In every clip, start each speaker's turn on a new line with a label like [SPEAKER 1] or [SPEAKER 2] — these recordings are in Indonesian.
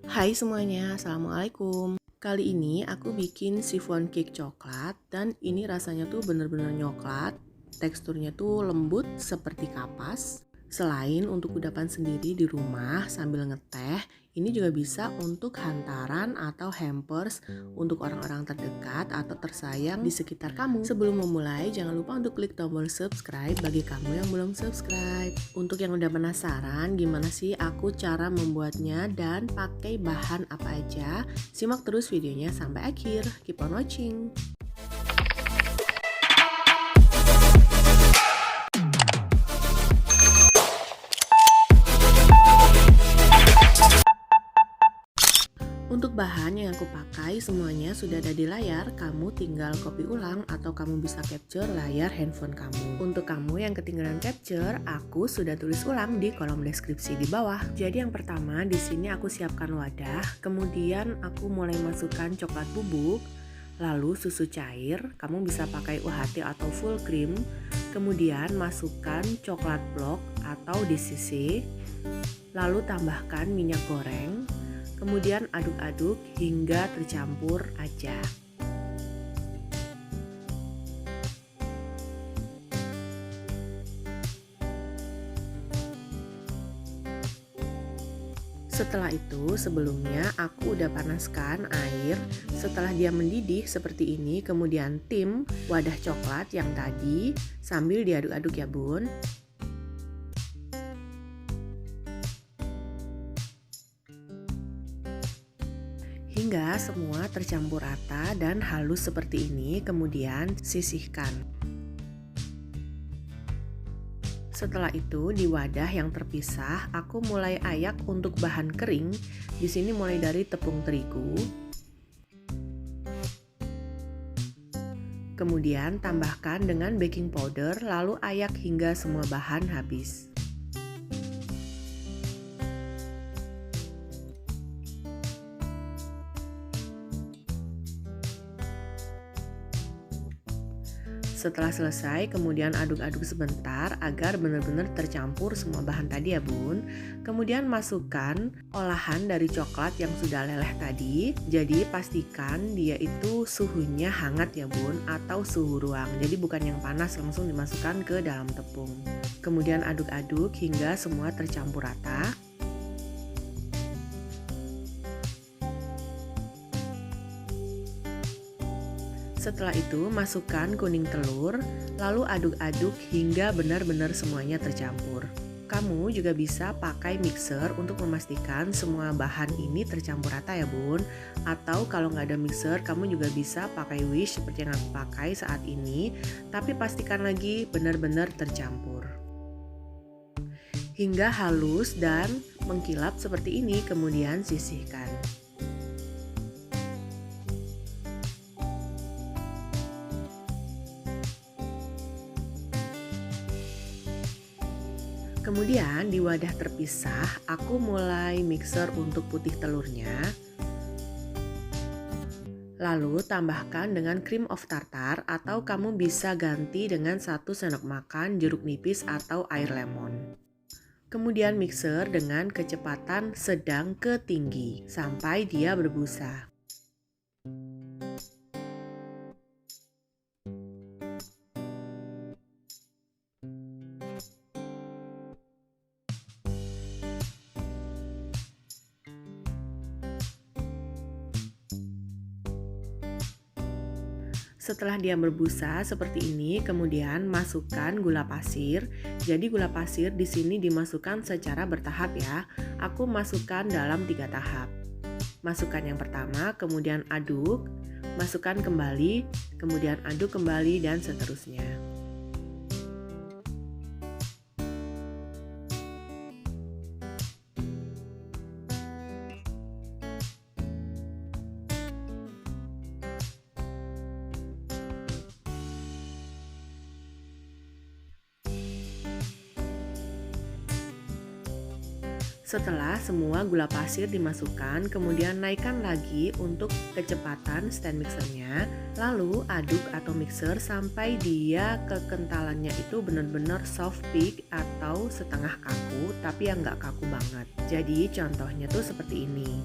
[SPEAKER 1] Hai semuanya, Assalamualaikum. Kali ini aku bikin chiffon cake coklat dan ini rasanya tuh bener-bener coklat. Teksturnya tuh lembut seperti kapas. Selain untuk kudapan sendiri di rumah sambil ngeteh, ini juga bisa untuk hantaran atau hampers untuk orang-orang terdekat atau tersayang di sekitar kamu. Sebelum memulai, jangan lupa untuk klik tombol subscribe bagi kamu yang belum subscribe. Untuk yang udah penasaran gimana sih aku cara membuatnya dan pakai bahan apa aja, simak terus videonya sampai akhir. Keep on watching. Untuk bahan yang aku pakai semuanya sudah ada di layar, kamu tinggal copy ulang atau kamu bisa capture layar handphone kamu. Untuk kamu yang ketinggalan capture, aku sudah tulis ulang di kolom deskripsi di bawah. Jadi yang pertama di sini aku siapkan wadah, kemudian aku mulai masukkan coklat bubuk, lalu susu cair, kamu bisa pakai UHT atau full cream, kemudian masukkan coklat block atau DCC, lalu tambahkan minyak goreng. Kemudian aduk-aduk hingga tercampur aja. Setelah itu sebelumnya aku udah panaskan air. Setelah dia mendidih seperti ini, kemudian tim wadah coklat yang tadi sambil diaduk-aduk ya bun. Hingga semua tercampur rata dan halus seperti ini, kemudian sisihkan. Setelah itu di wadah yang terpisah, aku mulai ayak untuk bahan kering. Di sini mulai dari tepung terigu. Kemudian tambahkan dengan baking powder, lalu ayak hingga semua bahan habis. Setelah selesai, kemudian aduk-aduk sebentar agar benar-benar tercampur semua bahan tadi ya bun. Kemudian masukkan olahan dari coklat yang sudah leleh tadi. Jadi pastikan dia itu suhunya hangat ya bun, atau suhu ruang. Jadi bukan yang panas langsung dimasukkan ke dalam tepung. Kemudian aduk-aduk hingga semua tercampur rata. Setelah itu masukkan kuning telur, lalu aduk-aduk hingga benar-benar semuanya tercampur. Kamu juga bisa pakai mixer untuk memastikan semua bahan ini tercampur rata ya bun. Atau kalau nggak ada mixer, kamu juga bisa pakai wish seperti yang aku pakai saat ini. Tapi pastikan lagi benar-benar tercampur. Hingga halus dan mengkilap seperti ini, kemudian sisihkan. Kemudian di wadah terpisah, aku mulai mixer untuk putih telurnya. Lalu tambahkan dengan cream of tartar atau kamu bisa ganti dengan 1 sendok makan jeruk nipis atau air lemon. Kemudian mixer dengan kecepatan sedang ke tinggi sampai dia berbusa. Setelah dia berbusa seperti ini, kemudian masukkan gula pasir. Jadi gula pasir di sini dimasukkan secara bertahap ya. Aku masukkan dalam 3 tahap. Masukkan yang pertama, kemudian aduk, masukkan kembali, kemudian aduk kembali dan seterusnya. Setelah semua gula pasir dimasukkan, kemudian naikkan lagi untuk kecepatan stand mixernya. Lalu aduk atau mixer sampai dia kekentalannya itu benar-benar soft peak atau setengah kaku, tapi yang nggak kaku banget. Jadi contohnya tuh seperti ini.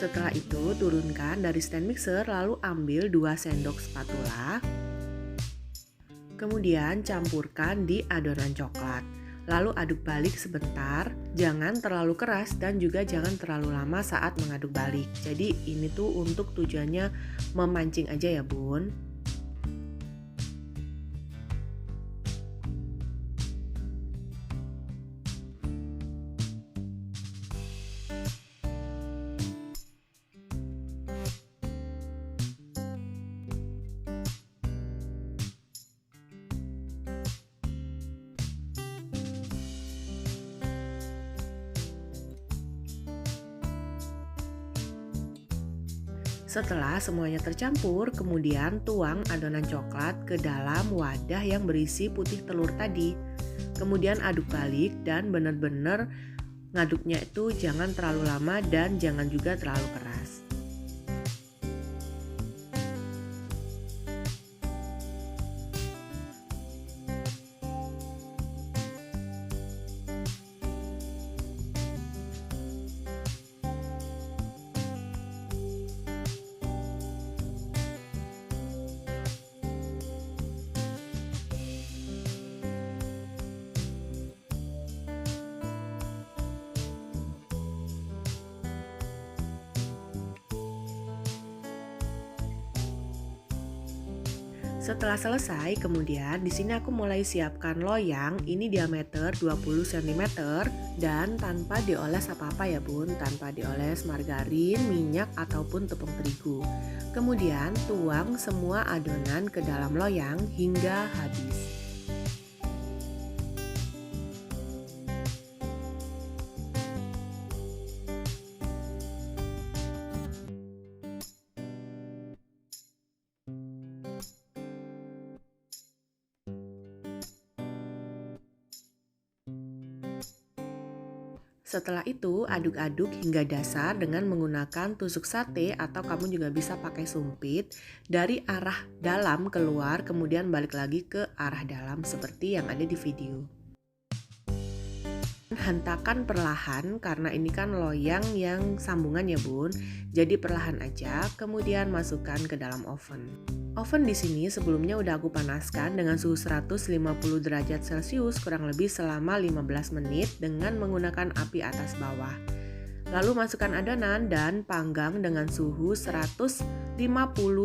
[SPEAKER 1] Setelah itu turunkan dari stand mixer lalu ambil 2 sendok spatula. Kemudian campurkan di adonan coklat. Lalu aduk balik sebentar, jangan terlalu keras dan juga jangan terlalu lama saat mengaduk balik. Jadi ini tuh untuk tujuannya memancing aja ya bun. Setelah semuanya tercampur, kemudian tuang adonan coklat ke dalam wadah yang berisi putih telur tadi. Kemudian aduk balik dan benar-benar ngaduknya itu jangan terlalu lama dan jangan juga terlalu keras. Setelah selesai, kemudian di sini aku mulai siapkan loyang. Ini diameter 20 cm dan tanpa dioles apa-apa ya bun, tanpa dioles margarin, minyak ataupun tepung terigu. Kemudian tuang semua adonan ke dalam loyang hingga habis. Setelah itu, aduk-aduk hingga dasar dengan menggunakan tusuk sate atau kamu juga bisa pakai sumpit dari arah dalam keluar kemudian balik lagi ke arah dalam seperti yang ada di video. Hentakan perlahan karena ini kan loyang yang sambungan ya bun, jadi perlahan aja kemudian masukkan ke dalam oven. Oven di sini sebelumnya udah aku panaskan dengan suhu 150 derajat Celcius kurang lebih selama 15 menit dengan menggunakan api atas bawah. Lalu masukkan adonan dan panggang dengan suhu 150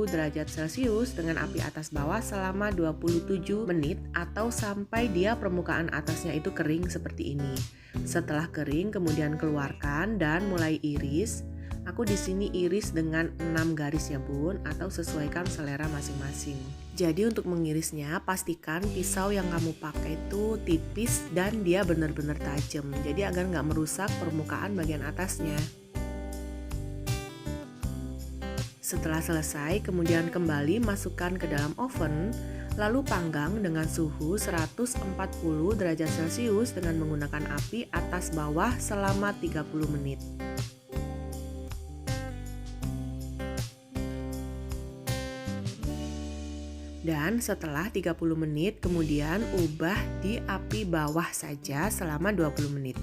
[SPEAKER 1] derajat Celcius dengan api atas bawah selama 27 menit atau sampai dia permukaan atasnya itu kering seperti ini. Setelah kering kemudian keluarkan dan mulai iris. Aku di sini iris dengan 6 garis ya bun, atau sesuaikan selera masing-masing. Jadi untuk mengirisnya pastikan pisau yang kamu pakai itu tipis dan dia benar-benar tajam. Jadi agar nggak merusak permukaan bagian atasnya. Setelah selesai kemudian kembali masukkan ke dalam oven. Lalu panggang dengan suhu 140 derajat Celcius dengan menggunakan api atas bawah selama 30 menit. Dan setelah 30 menit kemudian ubah di api bawah saja selama 20 menit.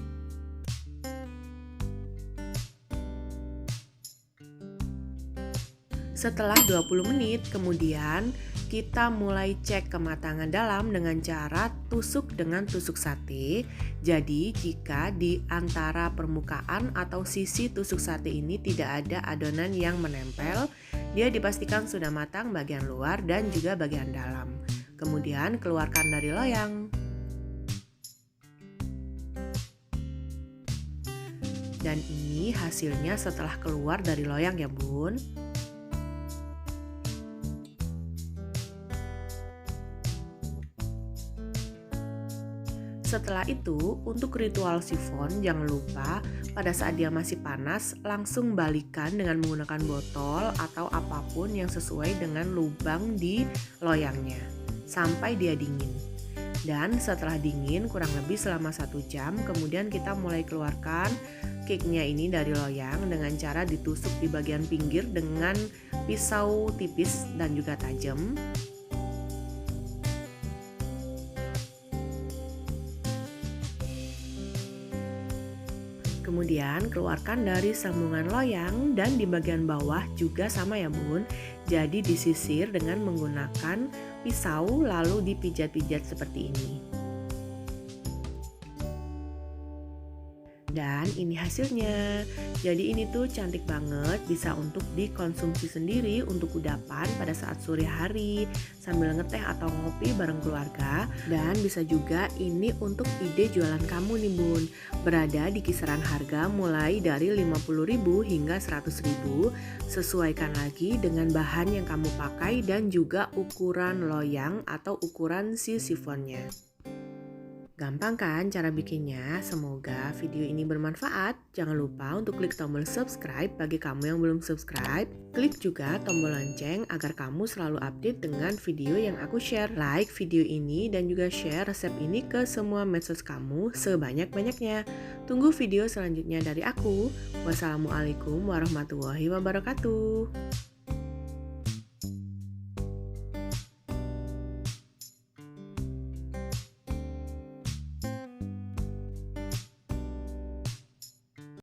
[SPEAKER 1] Setelah 20 menit kemudian kita mulai cek kematangan dalam dengan cara tusuk dengan tusuk sate. Jadi jika di antara permukaan atau sisi tusuk sate ini tidak ada adonan yang menempel, dia dipastikan sudah matang bagian luar dan juga bagian dalam. Kemudian keluarkan dari loyang. Dan ini hasilnya setelah keluar dari loyang ya bun. Setelah itu, untuk ritual sifon jangan lupa pada saat dia masih panas langsung balikan dengan menggunakan botol atau apapun yang sesuai dengan lubang di loyangnya sampai dia dingin. Dan setelah dingin kurang lebih selama 1 jam kemudian kita mulai keluarkan cake-nya ini dari loyang dengan cara ditusuk di bagian pinggir dengan pisau tipis dan juga tajam. Kemudian keluarkan dari sambungan loyang dan di bagian bawah juga sama ya bun. Jadi disisir dengan menggunakan pisau lalu dipijat-pijat seperti ini. Dan ini hasilnya. Jadi ini tuh cantik banget, bisa untuk dikonsumsi sendiri untuk kudapan pada saat sore hari sambil ngeteh atau ngopi bareng keluarga. Dan bisa juga ini untuk ide jualan kamu nih bun. Berada di kisaran harga mulai dari 50.000 hingga 100.000. Sesuaikan lagi dengan bahan yang kamu pakai dan juga ukuran loyang atau ukuran si sifonnya. Gampang kan cara bikinnya? Semoga video ini bermanfaat. Jangan lupa untuk klik tombol subscribe bagi kamu yang belum subscribe. Klik juga tombol lonceng agar kamu selalu update dengan video yang aku share. Like video ini dan juga share resep ini ke semua medsos kamu sebanyak-banyaknya. Tunggu video selanjutnya dari aku. Wassalamualaikum warahmatullahi wabarakatuh.